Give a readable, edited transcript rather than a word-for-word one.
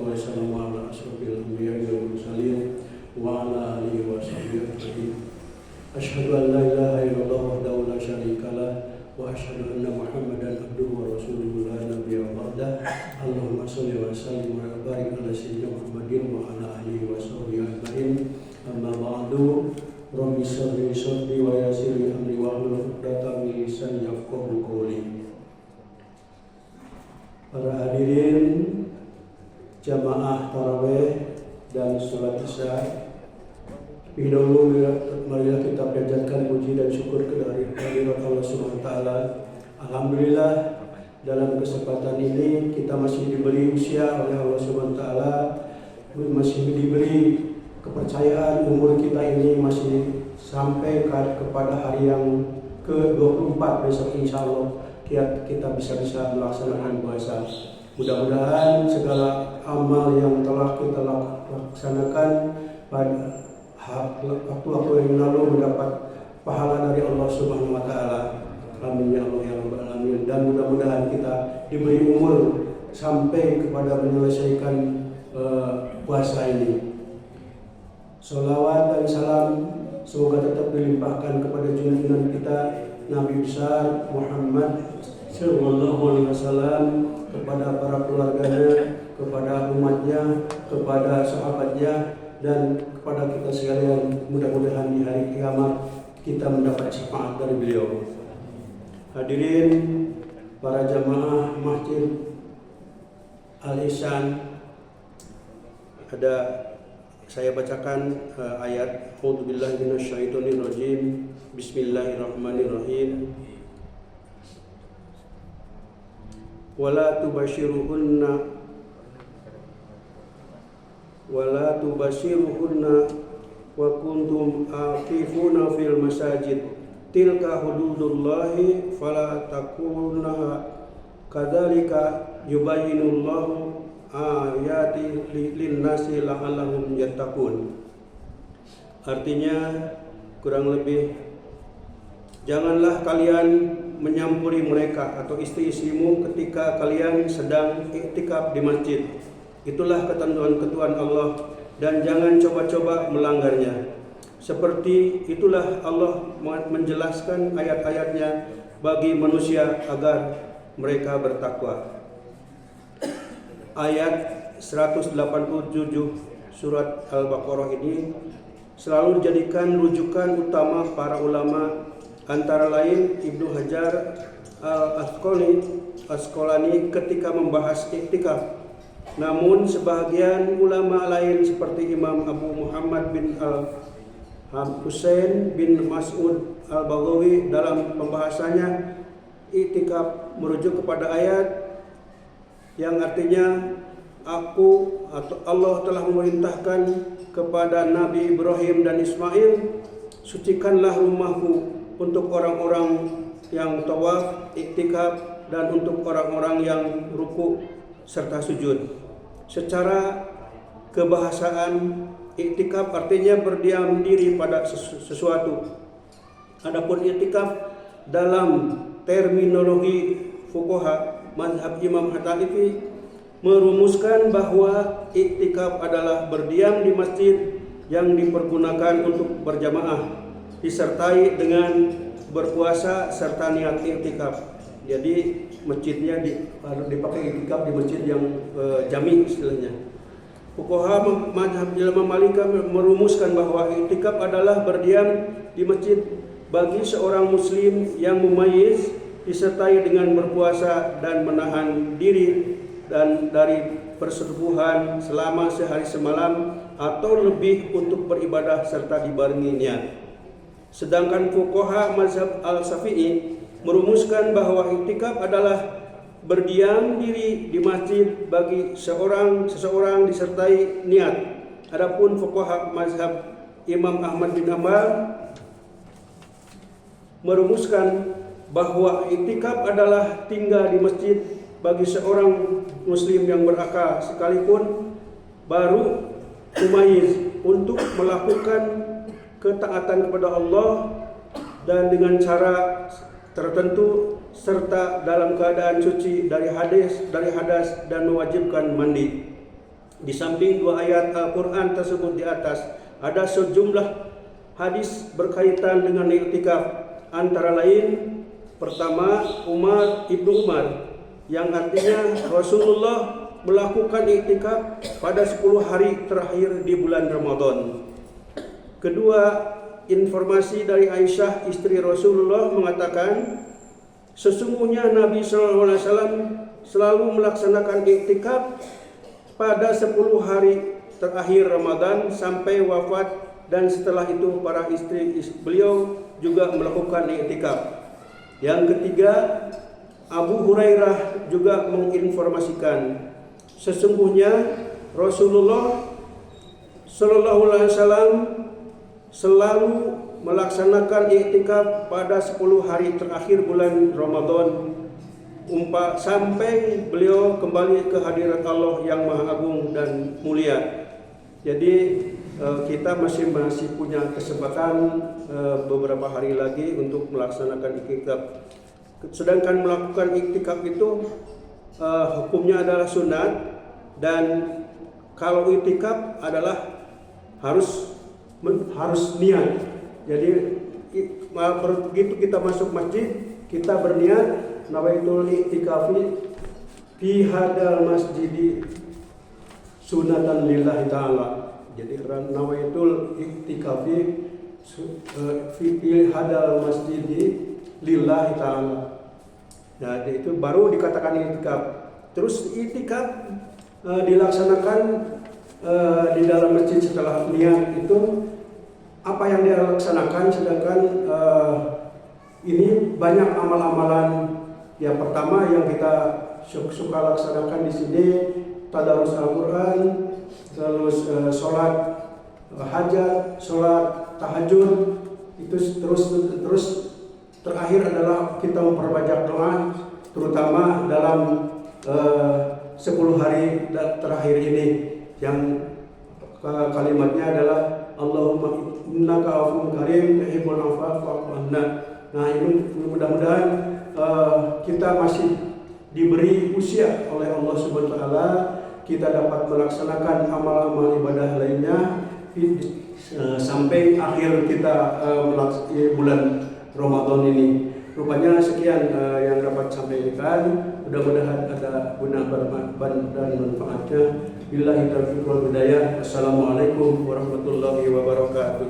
wassalamu ala asyrofil anbiya'i wal mursalin wa ala alihi wa sahbihi ajma'in. Asyhadu an la ilaha illallah wahdahu la syarika lah wa asyhadu anna Muhammadan abduhu wa rasuluhu la nabiyya ba'dah. Allahumma shalli wa sallim wa barik ala sayyidina Muhammadin wa ala alihi wa sahbihi ajma'in. Amma ba'du. Rabbi shrah li sadri wa yassir li amri wahlul 'uqdatam min lisani yafqahu qawli. Para hadirin jamaah tarawih dan sholat isya, lebih dahulu marilah kita panjatkan puji dan syukur kehadirat Allah Subhanahu wa taala. Alhamdulillah, dalam kesempatan ini kita masih diberi usia oleh Allah Subhanahu wa taala, masih diberi kepercayaan umur kita ini masih sampai kepada hari yang ke-24 besok, insya Allah kita bisa melaksanakan puasa. Mudah-mudahan segala amal yang telah kita laksanakan pada waktu-waktu yang lalu mendapat pahala dari Allah Subhanahu wa taala. Amin ya Allah ya rabbal alamin. Dan mudah-mudahan kita diberi umur sampai kepada menyelesaikan puasa ini. Sholawat dan salam semoga tetap dilimpahkan kepada junjungan kita Nabi besar Muhammad sallallahu alaihi wasallam, kepada para keluarganya, kepada umatnya, kepada sahabatnya, dan kepada kita sekalian. Mudah-mudahan di hari kiamat kita mendapat syafaat dari beliau. Hadirin para jamaah Masjid Al-Ihsan, saya bacakan ayat A'udzubillahi minasyaitonirrajim. Bismillahirrahmanirrahim. Wala tubashiruhunna wa kuntum aqifuna fil masajid tilka hududullahi fala taqunaha kadzalika yubayyinullahu ayati lin-nasi la'allahum yattaqun. Artinya kurang lebih, janganlah kalian menyampuri mereka atau istri-istrimu ketika kalian sedang iktikaf di masjid. Itulah ketentuan-ketentuan Allah dan jangan coba-coba melanggarnya. Seperti itulah Allah menjelaskan ayat-ayatnya bagi manusia agar mereka bertakwa. Ayat 187 surat Al-Baqarah ini selalu dijadikan rujukan utama para ulama, antara lain Ibnu Hajar Al-Asqalani ketika membahas iktikaf. Namun sebahagian ulama lain seperti Imam Abu Muhammad bin Al-Husain bin Mas'ud Al-Baghawi dalam pembahasannya iktikaf merujuk kepada ayat yang artinya aku atau Allah telah memerintahkan kepada Nabi Ibrahim dan Ismail, sucikanlah rumahku untuk orang-orang yang tawaf, iktikaf, dan untuk orang-orang yang ruku serta sujud. Secara kebahasaan, iktikaf artinya berdiam diri pada sesuatu. Adapun iktikaf dalam terminologi fuqaha mazhab Imam Hanafi merumuskan bahwa iktikaf adalah berdiam di masjid yang dipergunakan untuk berjamaah, disertai dengan berpuasa serta niat iktikaf. Jadi masjidnya dipakai iktikaf di masjid yang jami istilahnya. Fuqaha mazhab Imam Malik merumuskan bahwa iktikaf adalah berdiam di masjid bagi seorang muslim yang mumayyiz, disertai dengan berpuasa dan menahan diri dan dari persetubuhan selama sehari semalam atau lebih untuk beribadah serta dibarengi niat. Sedangkan fuqaha mazhab Al-Syafi'i merumuskan bahwa iktikaf adalah berdiam diri di masjid bagi seseorang disertai niat. Adapun fuqaha mazhab Imam Ahmad bin Hanbal merumuskan bahwa iktikaf adalah tinggal di masjid bagi seorang muslim yang berakal sekalipun baru mumayyiz untuk melakukan ketaatan kepada Allah dan dengan cara tertentu serta dalam keadaan suci dari hadas dan mewajibkan mandi. Di samping dua ayat Al-Quran tersebut di atas, ada sejumlah hadis berkaitan dengan iktikaf. Antara lain, pertama Ibnu Umar, yang artinya Rasulullah melakukan iktikaf pada 10 hari terakhir di bulan Ramadan. Kedua, informasi dari Aisyah istri Rasulullah mengatakan, sesungguhnya Nabi SAW selalu melaksanakan iktikaf pada 10 hari terakhir Ramadan sampai wafat, dan setelah itu para istri beliau juga melakukan iktikaf. Yang ketiga, Abu Hurairah juga menginformasikan, sesungguhnya Rasulullah Shallallahu Alaihi Wasallam selalu melaksanakan iktikaf pada 10 hari terakhir bulan Ramadan sampai beliau kembali ke hadirat Allah yang Maha Agung dan mulia. Jadi kita masih punya kesempatan beberapa hari lagi untuk melaksanakan iktikaf. Sedangkan melakukan iktikaf itu hukumnya adalah sunat, dan kalau iktikaf adalah harus niat. Jadi begitu kita masuk masjid, kita berniat nawaitul iktikafi fi hadal masjidi sunatan lillahi ta'ala. Jadi nawaitul iktikafi fi hadal masjidi lillahi ta'ala. Nah, itu baru dikatakan iktikaf. Terus iktikaf dilaksanakan di dalam masjid setelah niat itu apa yang dia laksanakan. Sedangkan ini banyak amal-amalan. Yang pertama yang kita suka laksanakan di sini tadarus Al-Quran, terus sholat hajat, sholat tahajud, itu terus terakhir adalah kita memperbanyak doa, terutama dalam 10 hari terakhir ini, yang kalimatnya adalah Allahumma innaka afuwwun karim tuhibbul afwa fa'fu anna. Nah, ini mudah-mudahan kita masih diberi usia oleh Allah Subhanahu wa taala, kita dapat melaksanakan amal-amal ibadah lainnya sampai akhir kita bulan Ramadan ini. Rupanya sekian yang dapat sampaikan. Mudah-mudahan ada guna dan manfaatnya. Billahi taufiq wal hidayah. Assalamualaikum warahmatullahi wabarakatuh.